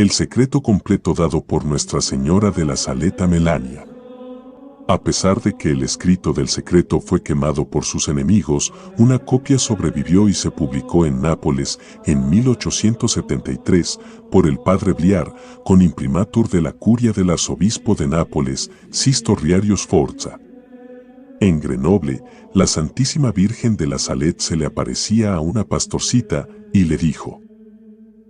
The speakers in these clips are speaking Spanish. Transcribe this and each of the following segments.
El secreto completo dado por Nuestra Señora de la Saleta Melania. A pesar de que el escrito del secreto fue quemado por sus enemigos, una copia sobrevivió y se publicó en Nápoles en 1873 por el padre Bliar, con imprimatur de la curia del arzobispo de Nápoles, Sisto Riario Sforza. En Grenoble, la Santísima Virgen de la Salet se le aparecía a una pastorcita y le dijo: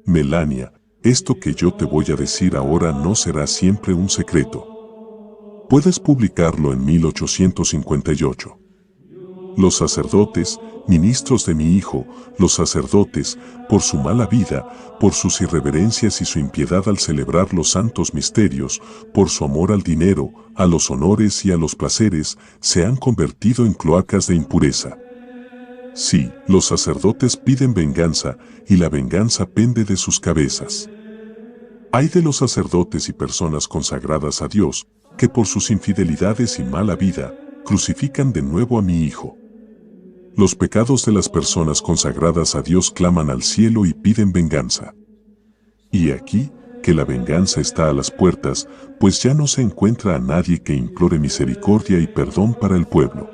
Melania, esto que yo te voy a decir ahora no será siempre un secreto. Puedes publicarlo en 1858. Los sacerdotes, ministros de mi hijo, los sacerdotes, por su mala vida, por sus irreverencias y su impiedad al celebrar los santos misterios, por su amor al dinero, a los honores y a los placeres, se han convertido en cloacas de impureza. Sí, los sacerdotes piden venganza, y la venganza pende de sus cabezas. Ay de los sacerdotes y personas consagradas a Dios, que por sus infidelidades y mala vida, crucifican de nuevo a mi hijo. Los pecados de las personas consagradas a Dios claman al cielo y piden venganza. Y aquí, que la venganza está a las puertas, pues ya no se encuentra a nadie que implore misericordia y perdón para el pueblo.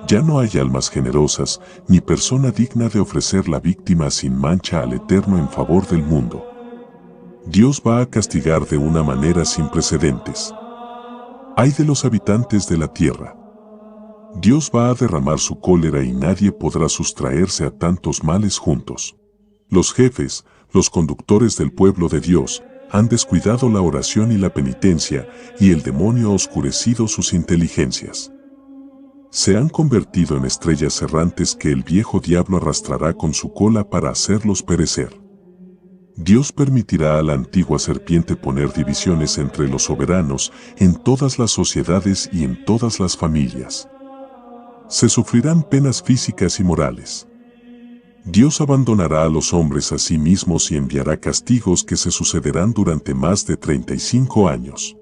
Ya no hay almas generosas, ni persona digna de ofrecer la víctima sin mancha al Eterno en favor del mundo. Dios va a castigar de una manera sin precedentes. Ay de los habitantes de la tierra. Dios va a derramar su cólera y nadie podrá sustraerse a tantos males juntos. Los jefes, los conductores del pueblo de Dios, han descuidado la oración y la penitencia, y el demonio ha oscurecido sus inteligencias. Se han convertido en estrellas errantes que el viejo diablo arrastrará con su cola para hacerlos perecer. Dios permitirá a la antigua serpiente poner divisiones entre los soberanos en todas las sociedades y en todas las familias. Se sufrirán penas físicas y morales. Dios abandonará a los hombres a sí mismos y enviará castigos que se sucederán durante más de 35 años.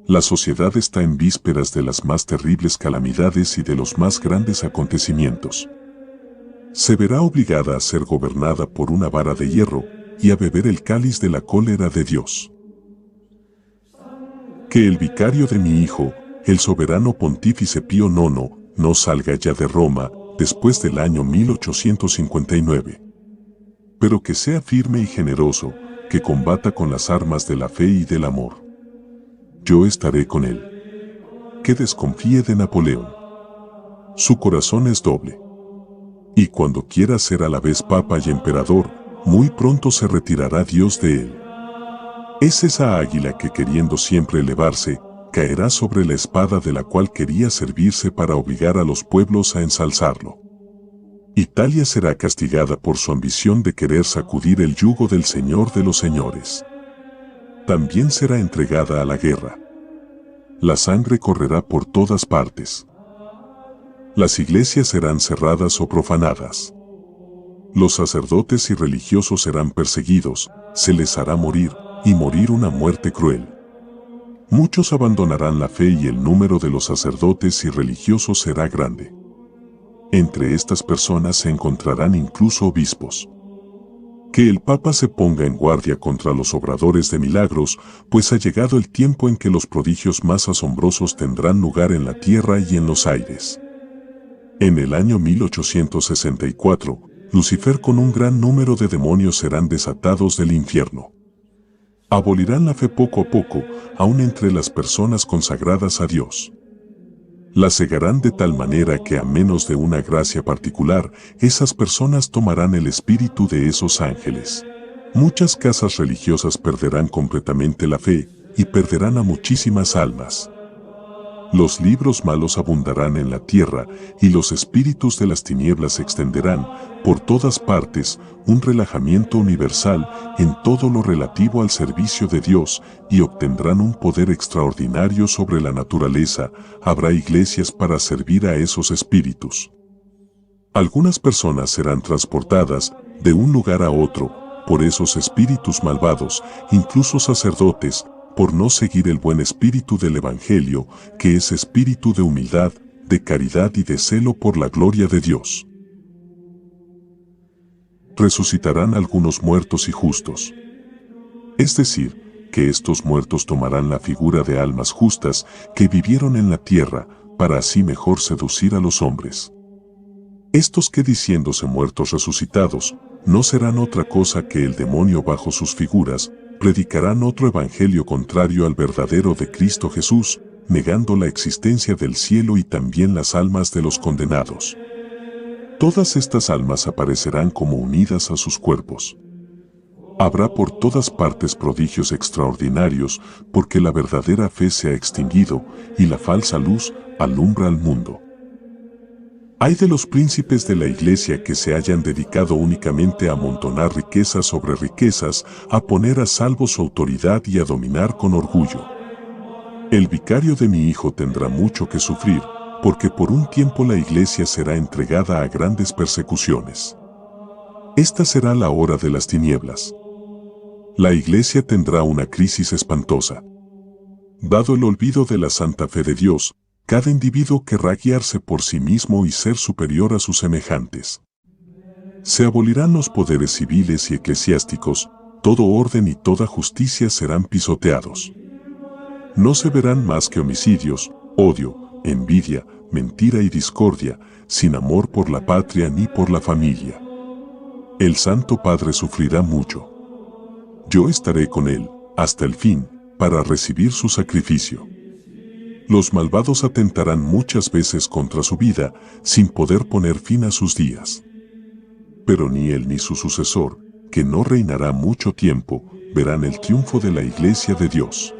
La sociedad está en vísperas de las más terribles calamidades y de los más grandes acontecimientos. Se verá obligada a ser gobernada por una vara de hierro y a beber el cáliz de la cólera de Dios. Que el vicario de mi hijo, el soberano pontífice Pío IX, no salga ya de Roma después del año 1859. Pero que sea firme y generoso, que combata con las armas de la fe y del amor. Yo estaré con él. Que desconfíe de Napoleón. Su corazón es doble. Y cuando quiera ser a la vez papa y emperador, muy pronto se retirará Dios de él. Es esa águila que, queriendo siempre elevarse, caerá sobre la espada de la cual quería servirse para obligar a los pueblos a ensalzarlo. Italia será castigada por su ambición de querer sacudir el yugo del Señor de los señores. También será entregada a la guerra. La sangre correrá por todas partes. Las iglesias serán cerradas o profanadas. Los sacerdotes y religiosos serán perseguidos, se les hará morir, y morir una muerte cruel. Muchos abandonarán la fe y el número de los sacerdotes y religiosos será grande. Entre estas personas se encontrarán incluso obispos. Que el Papa se ponga en guardia contra los obradores de milagros, pues ha llegado el tiempo en que los prodigios más asombrosos tendrán lugar en la tierra y en los aires. En el año 1864, Lucifer con un gran número de demonios serán desatados del infierno. Abolirán la fe poco a poco, aun entre las personas consagradas a Dios. La cegarán de tal manera que a menos de una gracia particular, esas personas tomarán el espíritu de esos ángeles. Muchas casas religiosas perderán completamente la fe y perderán a muchísimas almas. Los libros malos abundarán en la tierra y los espíritus de las tinieblas se extenderán por todas partes, un relajamiento universal en todo lo relativo al servicio de Dios y obtendrán un poder extraordinario sobre la naturaleza. Habrá iglesias para servir a esos espíritus. Algunas personas serán transportadas de un lugar a otro por esos espíritus malvados, incluso sacerdotes, por no seguir el buen espíritu del Evangelio, que es espíritu de humildad, de caridad y de celo por la gloria de Dios. Resucitarán algunos muertos y justos. Es decir, que estos muertos tomarán la figura de almas justas que vivieron en la tierra, para así mejor seducir a los hombres. Estos que diciéndose muertos resucitados, no serán otra cosa que el demonio bajo sus figuras, predicarán otro evangelio contrario al verdadero de Cristo Jesús, negando la existencia del cielo y también las almas de los condenados. Todas estas almas aparecerán como unidas a sus cuerpos. Habrá por todas partes prodigios extraordinarios, porque la verdadera fe se ha extinguido y la falsa luz alumbra al mundo. Hay de los príncipes de la Iglesia que se hayan dedicado únicamente a amontonar riquezas sobre riquezas, a poner a salvo su autoridad y a dominar con orgullo. El vicario de mi hijo tendrá mucho que sufrir, porque por un tiempo la Iglesia será entregada a grandes persecuciones. Esta será la hora de las tinieblas. La Iglesia tendrá una crisis espantosa. Dado el olvido de la santa fe de Dios, cada individuo querrá guiarse por sí mismo y ser superior a sus semejantes. Se abolirán los poderes civiles y eclesiásticos, todo orden y toda justicia serán pisoteados. No se verán más que homicidios, odio, envidia, mentira y discordia, sin amor por la patria ni por la familia. El Santo Padre sufrirá mucho. Yo estaré con él, hasta el fin, para recibir su sacrificio. Los malvados atentarán muchas veces contra su vida, sin poder poner fin a sus días. Pero ni él ni su sucesor, que no reinará mucho tiempo, verán el triunfo de la Iglesia de Dios.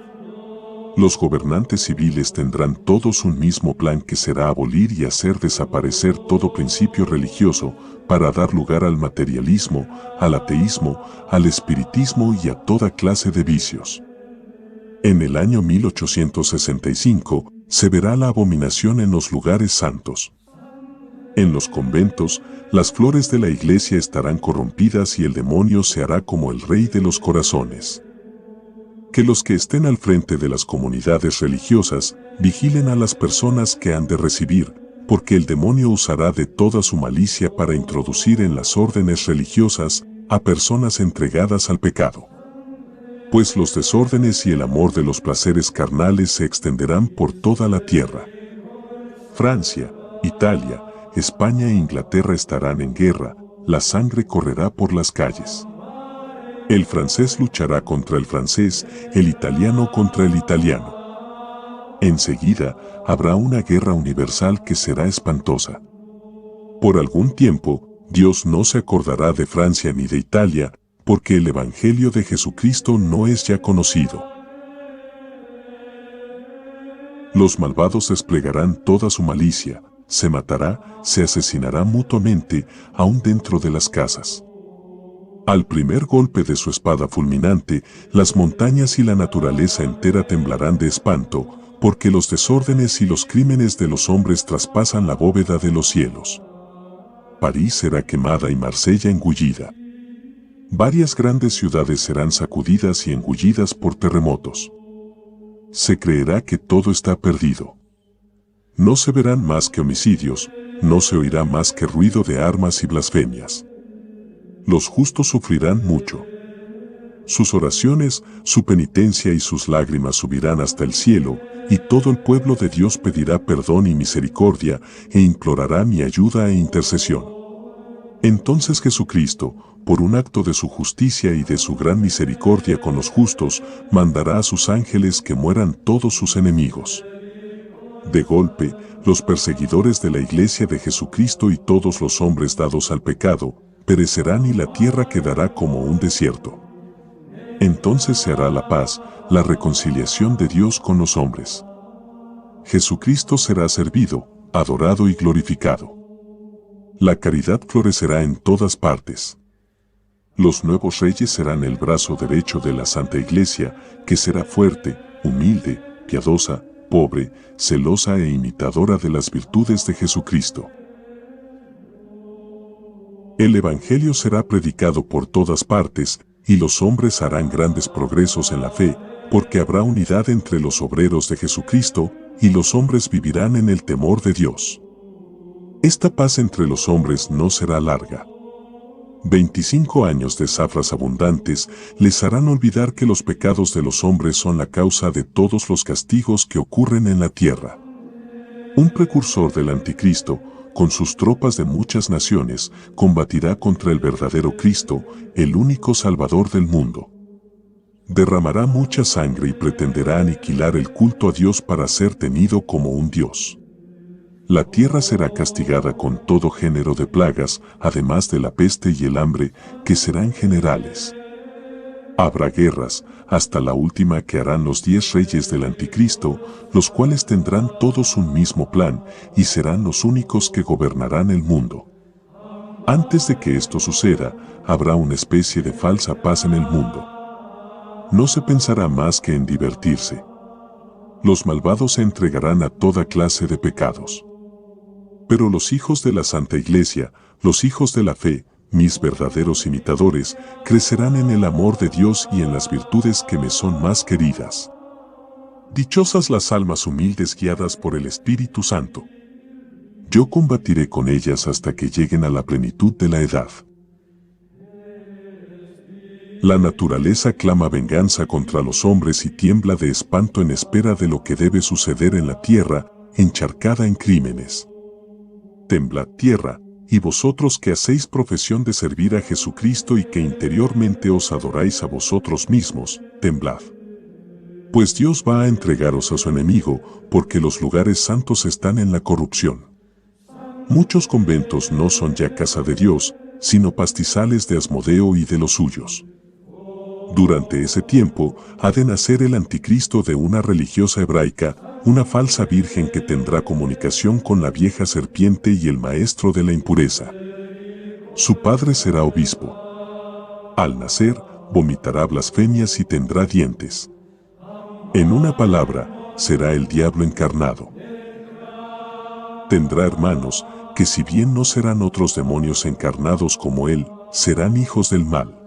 Los gobernantes civiles tendrán todos un mismo plan, que será abolir y hacer desaparecer todo principio religioso, para dar lugar al materialismo, al ateísmo, al espiritismo y a toda clase de vicios. En el año 1865 se verá la abominación en los lugares santos. En los conventos, las flores de la Iglesia estarán corrompidas y el demonio se hará como el rey de los corazones. Que los que estén al frente de las comunidades religiosas vigilen a las personas que han de recibir, porque el demonio usará de toda su malicia para introducir en las órdenes religiosas a personas entregadas al pecado. Pues los desórdenes y el amor de los placeres carnales se extenderán por toda la tierra. Francia, Italia, España e Inglaterra estarán en guerra, la sangre correrá por las calles. El francés luchará contra el francés, el italiano contra el italiano. Enseguida habrá una guerra universal que será espantosa. Por algún tiempo, Dios no se acordará de Francia ni de Italia, porque el Evangelio de Jesucristo no es ya conocido. Los malvados desplegarán toda su malicia, se matará, se asesinará mutuamente, aún dentro de las casas. Al primer golpe de su espada fulminante, las montañas y la naturaleza entera temblarán de espanto, porque los desórdenes y los crímenes de los hombres traspasan la bóveda de los cielos. París será quemada y Marsella engullida. Varias grandes ciudades serán sacudidas y engullidas por terremotos. Se creerá que todo está perdido. No se verán más que homicidios, no se oirá más que ruido de armas y blasfemias. Los justos sufrirán mucho. Sus oraciones, su penitencia y sus lágrimas subirán hasta el cielo, y todo el pueblo de Dios pedirá perdón y misericordia, e implorará mi ayuda e intercesión. Entonces Jesucristo, por un acto de su justicia y de su gran misericordia con los justos, mandará a sus ángeles que mueran todos sus enemigos. De golpe, los perseguidores de la Iglesia de Jesucristo y todos los hombres dados al pecado, perecerán y la tierra quedará como un desierto. Entonces se hará la paz, la reconciliación de Dios con los hombres. Jesucristo será servido, adorado y glorificado. La caridad florecerá en todas partes. Los nuevos reyes serán el brazo derecho de la Santa Iglesia, que será fuerte, humilde, piadosa, pobre, celosa e imitadora de las virtudes de Jesucristo. El Evangelio será predicado por todas partes, y los hombres harán grandes progresos en la fe, porque habrá unidad entre los obreros de Jesucristo, y los hombres vivirán en el temor de Dios. Esta paz entre los hombres no será larga. 25 años de zafras abundantes les harán olvidar que los pecados de los hombres son la causa de todos los castigos que ocurren en la tierra. Un precursor del anticristo, con sus tropas de muchas naciones, combatirá contra el verdadero Cristo, el único Salvador del mundo. Derramará mucha sangre y pretenderá aniquilar el culto a Dios para ser tenido como un Dios. La tierra será castigada con todo género de plagas, además de la peste y el hambre, que serán generales. Habrá guerras, hasta la última que harán los 10 reyes del anticristo, los cuales tendrán todos un mismo plan y serán los únicos que gobernarán el mundo. Antes de que esto suceda, habrá una especie de falsa paz en el mundo. No se pensará más que en divertirse. Los malvados se entregarán a toda clase de pecados. Pero los hijos de la Santa Iglesia, los hijos de la fe, mis verdaderos imitadores, crecerán en el amor de Dios y en las virtudes que me son más queridas. Dichosas las almas humildes guiadas por el Espíritu Santo. Yo combatiré con ellas hasta que lleguen a la plenitud de la edad. La naturaleza clama venganza contra los hombres y tiembla de espanto en espera de lo que debe suceder en la tierra, encharcada en crímenes. Temblad tierra, y vosotros que hacéis profesión de servir a Jesucristo y que interiormente os adoráis a vosotros mismos, temblad. Pues Dios va a entregaros a su enemigo, porque los lugares santos están en la corrupción. Muchos conventos no son ya casa de Dios, sino pastizales de Asmodeo y de los suyos. Durante ese tiempo, ha de nacer el anticristo de una religiosa hebraica, una falsa virgen que tendrá comunicación con la vieja serpiente y el maestro de la impureza. Su padre será obispo. Al nacer, vomitará blasfemias y tendrá dientes. En una palabra, será el diablo encarnado. Tendrá hermanos, que si bien no serán otros demonios encarnados como él, serán hijos del mal.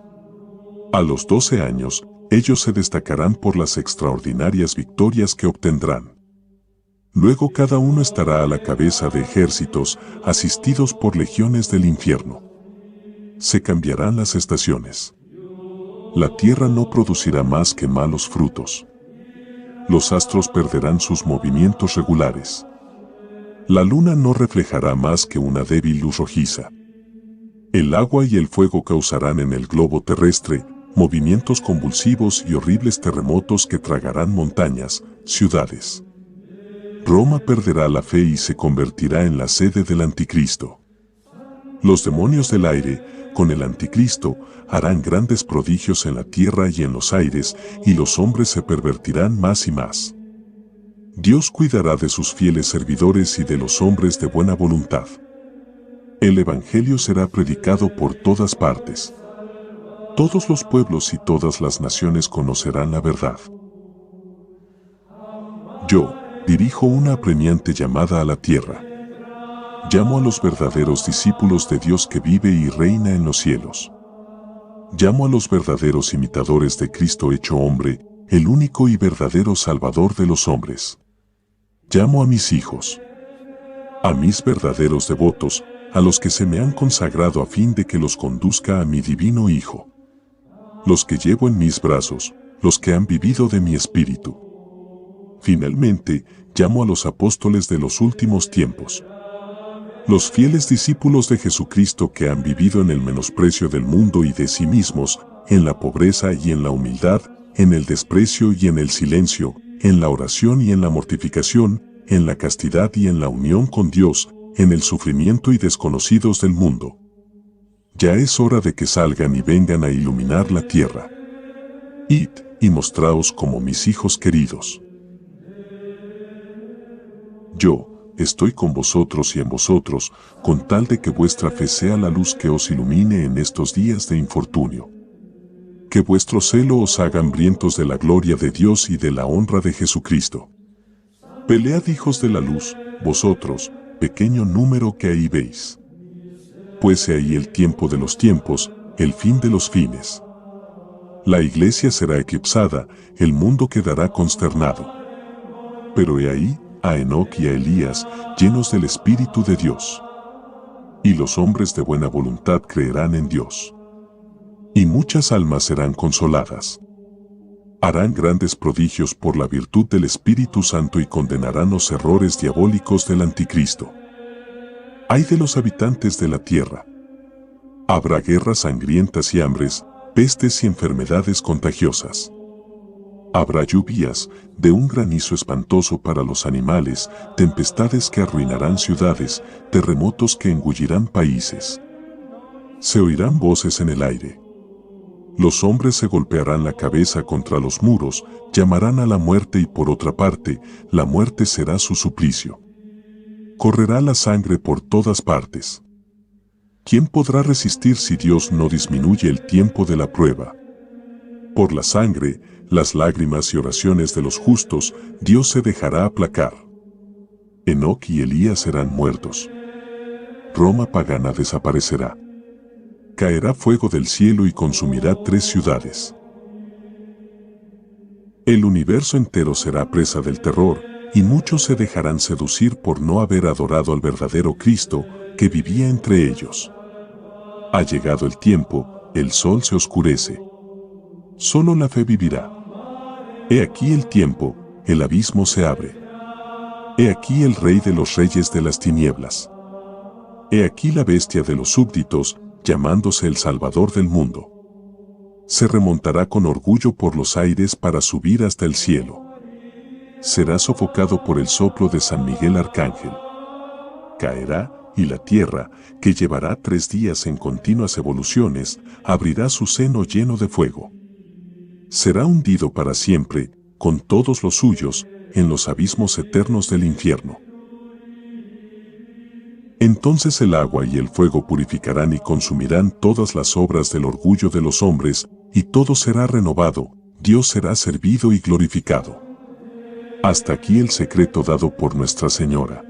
A los 12 años, ellos se destacarán por las extraordinarias victorias que obtendrán. Luego cada uno estará a la cabeza de ejércitos, asistidos por legiones del infierno. Se cambiarán las estaciones. La tierra no producirá más que malos frutos. Los astros perderán sus movimientos regulares. La luna no reflejará más que una débil luz rojiza. El agua y el fuego causarán en el globo terrestre movimientos convulsivos y horribles terremotos que tragarán montañas, ciudades. Roma perderá la fe y se convertirá en la sede del anticristo. Los demonios del aire, con el anticristo, harán grandes prodigios en la tierra y en los aires, y los hombres se pervertirán más y más. Dios cuidará de sus fieles servidores y de los hombres de buena voluntad. El Evangelio será predicado por todas partes. Todos los pueblos y todas las naciones conocerán la verdad. Yo dirijo una apremiante llamada a la tierra. Llamo a los verdaderos discípulos de Dios que vive y reina en los cielos. Llamo a los verdaderos imitadores de Cristo hecho hombre, el único y verdadero Salvador de los hombres. Llamo a mis hijos, a mis verdaderos devotos, a los que se me han consagrado a fin de que los conduzca a mi divino Hijo. Los que llevo en mis brazos, los que han vivido de mi espíritu. Finalmente, llamo a los apóstoles de los últimos tiempos. Los fieles discípulos de Jesucristo que han vivido en el menosprecio del mundo y de sí mismos, en la pobreza y en la humildad, en el desprecio y en el silencio, en la oración y en la mortificación, en la castidad y en la unión con Dios, en el sufrimiento y desconocidos del mundo. Ya es hora de que salgan y vengan a iluminar la tierra. Id y mostraos como mis hijos queridos. Yo estoy con vosotros y en vosotros, con tal de que vuestra fe sea la luz que os ilumine en estos días de infortunio. Que vuestro celo os haga hambrientos de la gloria de Dios y de la honra de Jesucristo. Pelead, hijos de la luz, vosotros, pequeño número que ahí veis. Pues he ahí el tiempo de los tiempos, el fin de los fines. La iglesia será eclipsada, el mundo quedará consternado. Pero he ahí a Enoc y a Elías, llenos del Espíritu de Dios. y los hombres de buena voluntad creerán en Dios. Y muchas almas serán consoladas. Harán grandes prodigios por la virtud del Espíritu Santo y condenarán los errores diabólicos del Anticristo. Ay de los habitantes de la tierra. Habrá guerras sangrientas y hambres, pestes y enfermedades contagiosas. Habrá lluvias, de un granizo espantoso para los animales, tempestades que arruinarán ciudades, terremotos que engullirán países. Se oirán voces en el aire. Los hombres se golpearán la cabeza contra los muros, llamarán a la muerte y por otra parte, la muerte será su suplicio. Correrá la sangre por todas partes. ¿Quién podrá resistir si Dios no disminuye el tiempo de la prueba? Por la sangre, las lágrimas y oraciones de los justos, Dios se dejará aplacar. Enoc y Elías serán muertos. Roma pagana desaparecerá. Caerá fuego del cielo y consumirá 3 ciudades. El universo entero será presa del terror, y muchos se dejarán seducir por no haber adorado al verdadero Cristo, que vivía entre ellos. Ha llegado el tiempo, el sol se oscurece. Solo la fe vivirá. He aquí el tiempo, el abismo se abre. He aquí el rey de los reyes de las tinieblas. He aquí la bestia de los súbditos, llamándose el Salvador del mundo. Se remontará con orgullo por los aires para subir hasta el cielo. Será sofocado por el soplo de San Miguel Arcángel. Caerá, y la tierra, que llevará 3 días en continuas evoluciones, abrirá su seno lleno de fuego. Será hundido para siempre, con todos los suyos, en los abismos eternos del infierno. Entonces el agua y el fuego purificarán y consumirán todas las obras del orgullo de los hombres, y todo será renovado, Dios será servido y glorificado. Hasta aquí el secreto dado por Nuestra Señora.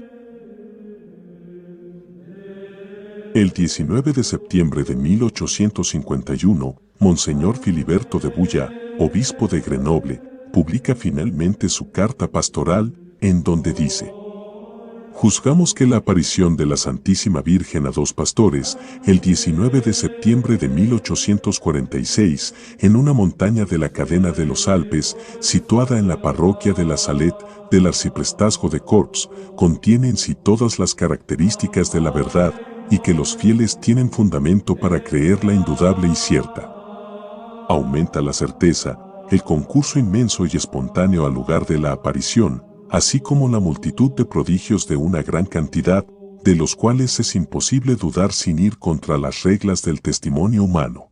El 19 de septiembre de 1851, Monseñor Filiberto de Bulla, obispo de Grenoble, publica finalmente su carta pastoral, en donde dice: juzgamos que la aparición de la Santísima Virgen a 2 pastores, el 19 de septiembre de 1846, en una montaña de la cadena de los Alpes, situada en la parroquia de la Salette, del arciprestazgo de Corps, contiene en sí todas las características de la verdad, y que los fieles tienen fundamento para creerla indudable y cierta. Aumenta la certeza, el concurso inmenso y espontáneo al lugar de la aparición, así como la multitud de prodigios de una gran cantidad, de los cuales es imposible dudar sin ir contra las reglas del testimonio humano.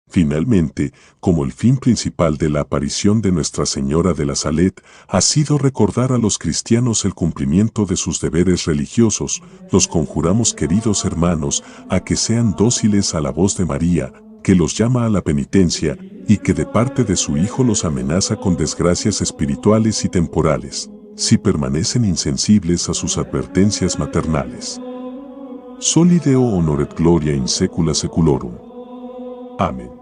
Finalmente, como el fin principal de la aparición de Nuestra Señora de la Salette ha sido recordar a los cristianos el cumplimiento de sus deberes religiosos, los conjuramos, queridos hermanos, a que sean dóciles a la voz de María, que los llama a la penitencia, y que de parte de su Hijo los amenaza con desgracias espirituales y temporales, si permanecen insensibles a sus advertencias maternales. Soli Deo honoret gloria in saecula saeculorum. Amén.